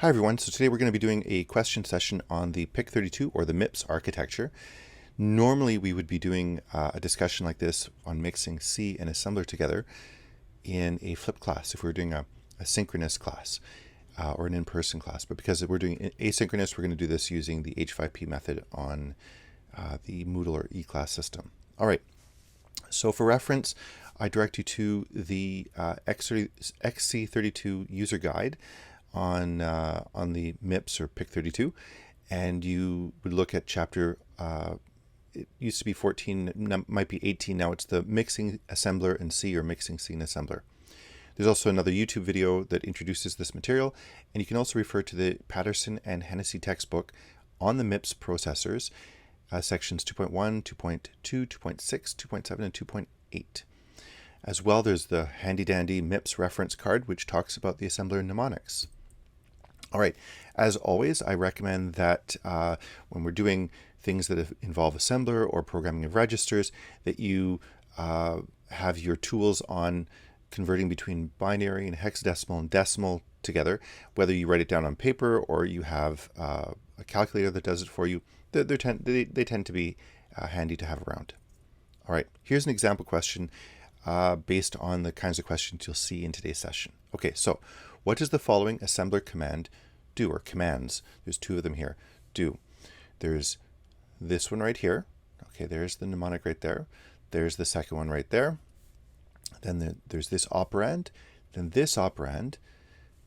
Hi everyone, so today we're going to be doing a question session on the PIC32 or the MIPS architecture. Normally we would be doing a discussion like this on mixing C and assembler together in a flipped class if we were doing a synchronous class or an in-person class. But because we're doing asynchronous, we're going to do this using the H5P method on the Moodle or E-class system. All right, so for reference, I direct you to the XC32 user guide on the MIPS or PIC32, and you would look at chapter, it used to be 14, might be 18 now, it's the mixing assembler in C or mixing C in assembler. There's also another YouTube video that introduces this material, and you can also refer to the Patterson and Hennessy textbook on the MIPS processors, sections 2.1, 2.2, 2.6, 2.7, and 2.8. As well, there's the handy-dandy MIPS reference card, which talks about the assembler mnemonics. All right, as always, I recommend that when we're doing things that involve assembler or programming of registers, that you have your tools on converting between binary and hexadecimal and decimal together, whether you write it down on paper or you have a calculator that does it for you. They tend to be handy to have around. All right, here's an example question based on the kinds of questions you'll see in today's session. Okay, so what does the following assembler command do, or commands? There's two of them here. Do. There's this one right here. Okay, there's the mnemonic right there. There's the second one right there. Then there's this operand, then this operand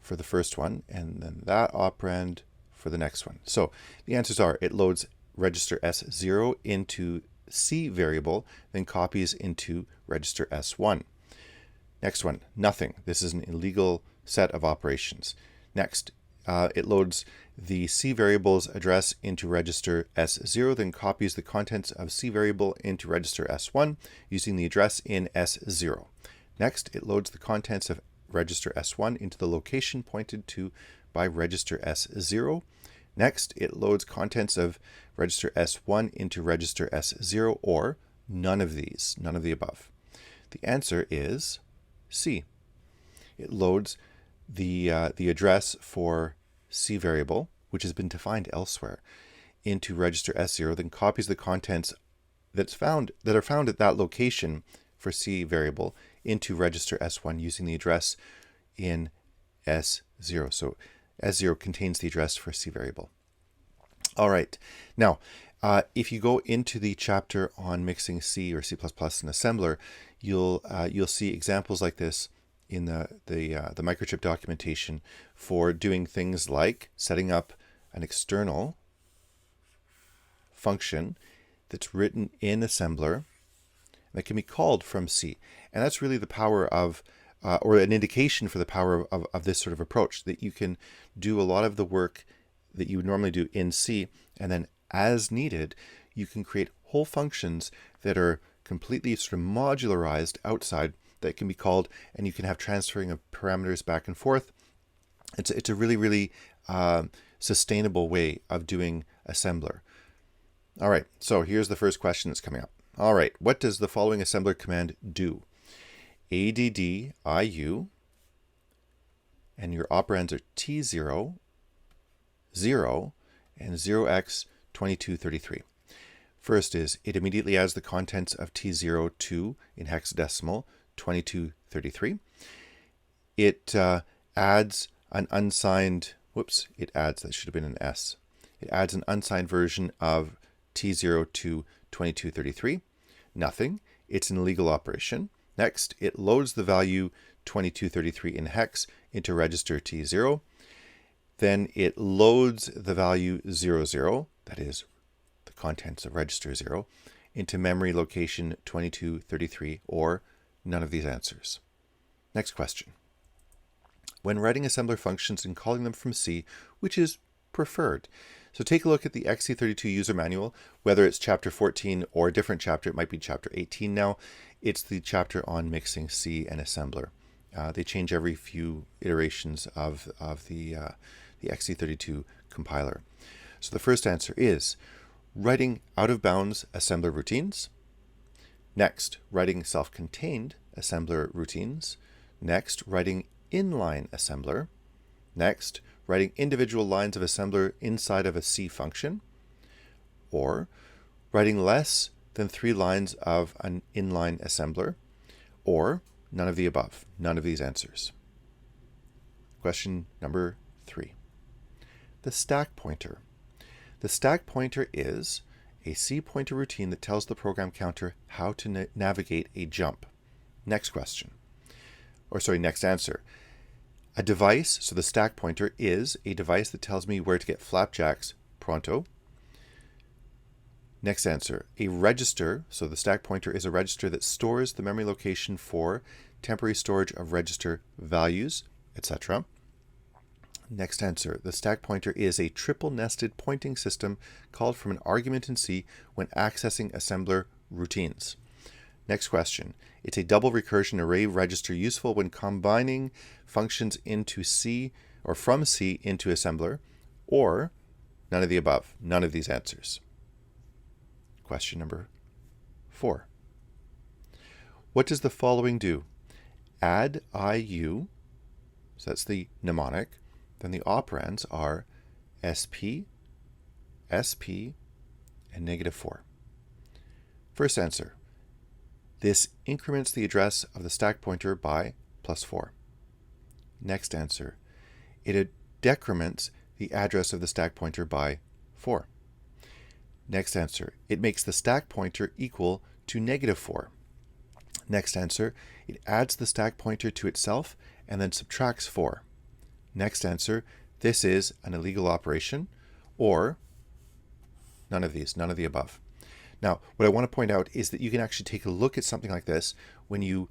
for the first one, and then that operand for the next one. So the answers are: it loads register S0 into C variable, then copies into register S1. Next one, nothing. This is an illegal set of operations. Next, it loads the C variable's address into register S0, then copies the contents of C variable into register S1 using the address in S0. Next, it loads the contents of register S1 into the location pointed to by register S0. Next, it loads contents of register S1 into register S0, or none of these, none of the above. The answer is C. It loads the address for C variable, which has been defined elsewhere, into register S0, then copies the contents that are found at that location for C variable into register S1 using the address in S0. So S0 contains the address for C variable. All right. Now, if you go into the chapter on mixing C or C++ in assembler, you'll see examples like this in the microchip documentation for doing things like setting up an external function that's written in assembler that can be called from C. And that's really the power of, or an indication for the power of this sort of approach, that you can do a lot of the work that you would normally do in C, and then as needed, you can create whole functions that are completely sort of modularized outside that can be called, and you can have transferring of parameters back and forth. It's a really, really sustainable way of doing assembler. All right, so here's the first question that's coming up. All right, what does the following assembler command do? ADDIU, and your operands are T0, 0, and 0x2233. First is, it immediately adds the contents of T0 to, in hexadecimal, 2233. It adds an unsigned, that should have been an S. It adds an unsigned version of T0 to 2233. Nothing. It's an illegal operation. Next, it loads the value 2233 in hex into register T0. Then it loads the value 00, that is the contents of register 0, into memory location 2233, or none of these answers. Next question. When writing assembler functions and calling them from C, which is preferred? So take a look at the XC32 user manual, whether it's chapter 14 or a different chapter. It might be chapter 18 now. It's the chapter on mixing C and assembler. They change every few iterations of the XC32 compiler. So the first answer is writing out-of-bounds assembler routines. Next, writing self-contained assembler routines. Next, writing inline assembler. Next, writing individual lines of assembler inside of a C function, or writing less than 3 lines of an inline assembler, or none of the above, none of these answers. Question number 3. The stack pointer. The stack pointer is a C pointer routine that tells the program counter how to navigate a jump. Next question. Next answer. A device, so the stack pointer is a device that tells me where to get flapjacks pronto. Next answer. A register, so the stack pointer is a register that stores the memory location for temporary storage of register values, etc. Next answer. The stack pointer is a triple nested pointing system called from an argument in C when accessing assembler routines. Next question. It's a double recursion array register useful when combining functions into C or from C into assembler, or none of the above, none of these answers. Question number 4. What does the following do? Add IU, so that's the mnemonic, then the operands are SP, SP, and -4. First answer. This increments the address of the stack pointer by +4. Next answer. It decrements the address of the stack pointer by 4. Next answer. It makes the stack pointer equal to -4. Next answer. It adds the stack pointer to itself and then subtracts 4. Next answer. This is an illegal operation, or none of these, none of the above. Now, what I want to point out is that you can actually take a look at something like this when you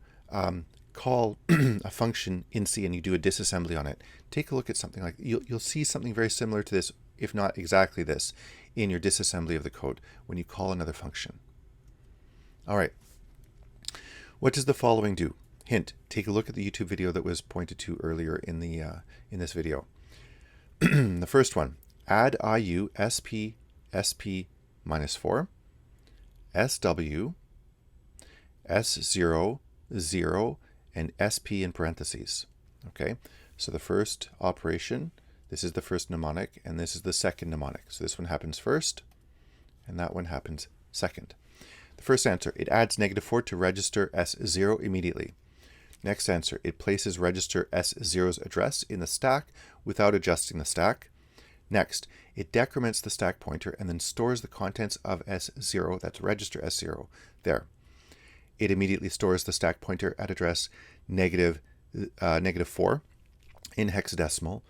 call a function in C and you do a disassembly on it. Take a look at something like, you'll see something very similar to this, if not exactly this, in your disassembly of the code when you call another function. All right. What does the following do? Hint, take a look at the YouTube video that was pointed to earlier in this video. The first one, add IU SP SP -4, SW, S0, 0, and SP in parentheses. Okay, so the first operation, this is the first mnemonic, and this is the second mnemonic. So this one happens first, and that one happens second. The first answer, it adds -4 to register S0 immediately. Next answer, it places register S0's address in the stack without adjusting the stack. Next, it decrements the stack pointer and then stores the contents of S0, that's register S0, there. It immediately stores the stack pointer at address -4 in hexadecimal.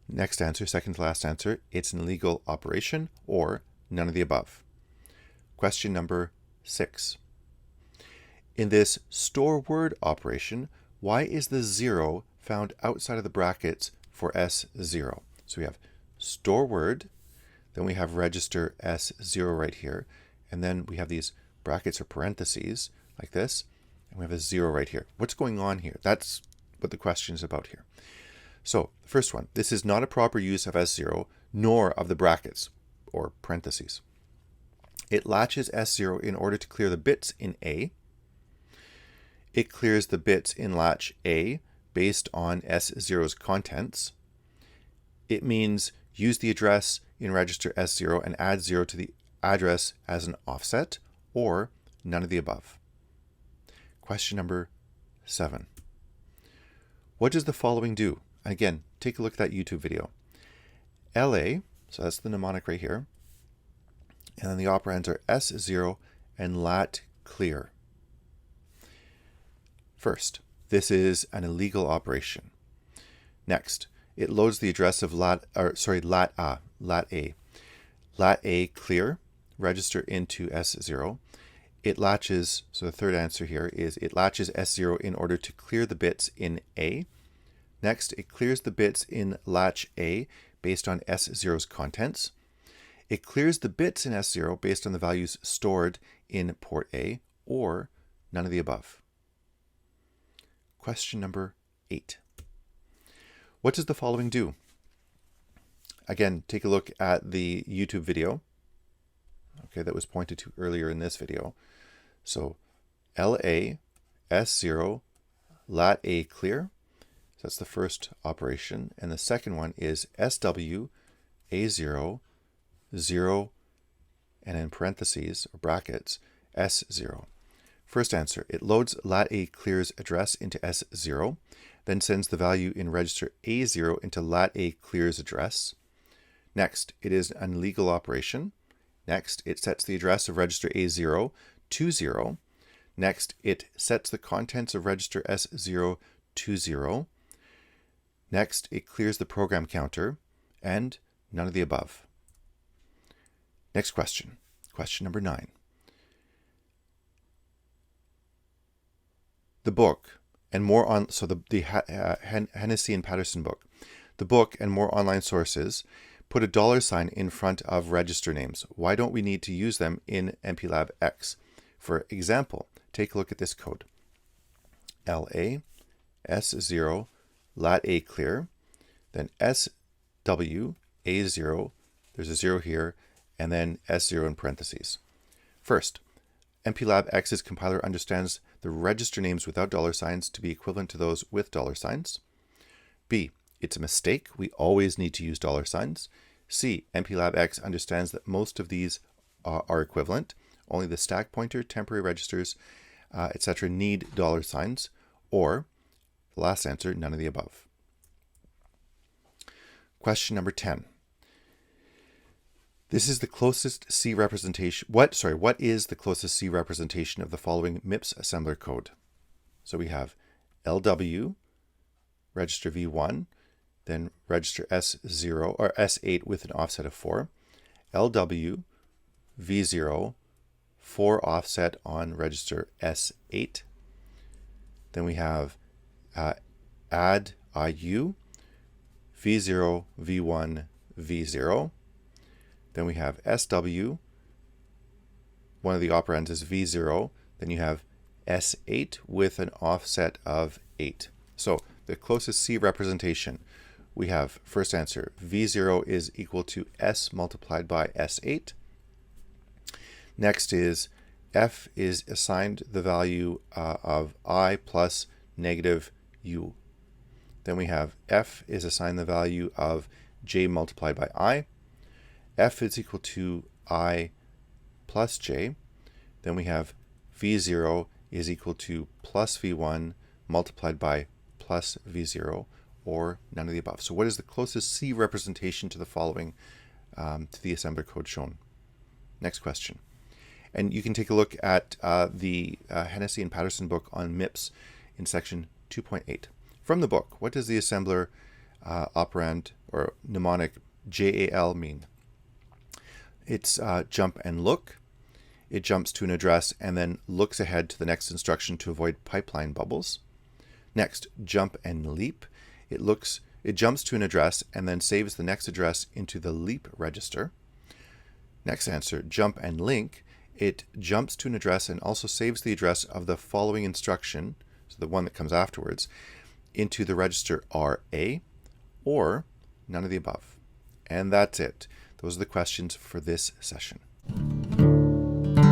Next answer, second to last answer, it's an illegal operation, or none of the above. Question number 6. In this store word operation, why is the 0 found outside of the brackets for S0? So we have store word, then we have register S0 right here, and then we have these brackets or parentheses like this, and we have a 0 right here. What's going on here? That's what the question is about here. So the first one, this is not a proper use of S0, nor of the brackets or parentheses. It latches S0 in order to clear the bits in A. It clears the bits in latch A based on S0's contents. It means use the address in register S0 and add 0 to the address as an offset, or none of the above. Question number 7. What does the following do? Again, take a look at that YouTube video. LA, so that's the mnemonic right here, and then the operands are S0 and lat clear. First, this is an illegal operation. Next, it loads the address of lat A. Lat A clear, register into S0. It latches, so the third answer here is it latches S0 in order to clear the bits in A. Next, it clears the bits in latch A based on S0's contents. It clears the bits in S0 based on the values stored in port A, or none of the above. Question number 8. What does the following do? Again, take a look at the YouTube video, okay, that was pointed to earlier in this video. So LA, S0, lat A clear. that's the first operation. And the second one is SW A0 0 and in parentheses or brackets S0. First answer, it loads lat.A clears address into S0, then sends the value in register A0 into lat.A clears address. Next, it is an illegal operation. Next, it sets the address of register A0 to 0. Next, it sets the contents of register S0 to 0. Next, it clears the program counter, and none of the above. Next question, question number 9. The book and more on, so the Hennessy and Patterson book, the book and more online sources put a $sign in front of register names. Why don't we need to use them in MPLAB X? For example, take a look at this code. LA, S0, lat.A clear, then SW, A0, there's a 0 here, and then S0 in parentheses. First, MPLAB X's compiler understands the register names without $signs to be equivalent to those with $signs. B, it's a mistake. We always need to use $signs. C, MPLAB X understands that most of these are equivalent. Only the stack pointer, temporary registers, etc. need $signs. Or, last answer, none of the above. Question number 10. This is the closest C representation. What is the closest C representation of the following MIPS assembler code? So we have LW, register V1, then register S0 or S8 with an offset of 4. LW, V0, 4 offset on register S8. Then we have add IU, V0, V1, V0. Then we have SW, one of the operands is V0, then you have S8 with an offset of 8. So the closest C representation, we have first answer, V0 is equal to S multiplied by S8. Next is F is assigned the value of I plus negative U. Then we have F is assigned the value of J multiplied by I. F is equal to I plus J. Then we have V0 is equal to plus V1 multiplied by plus V0, or none of the above. So what is the closest C representation to the following, to the assembler code shown? Next question. And you can take a look at the Hennessy and Patterson book on MIPS in section 2.8. From the book, what does the assembler operand or mnemonic JAL mean? It's jump and look. It jumps to an address and then looks ahead to the next instruction to avoid pipeline bubbles. Next, jump and leap. It jumps to an address and then saves the next address into the leap register. Next answer, jump and link. It jumps to an address and also saves the address of the following instruction, so the one that comes afterwards, into the register RA, or none of the above. And that's it. Those are the questions for this session.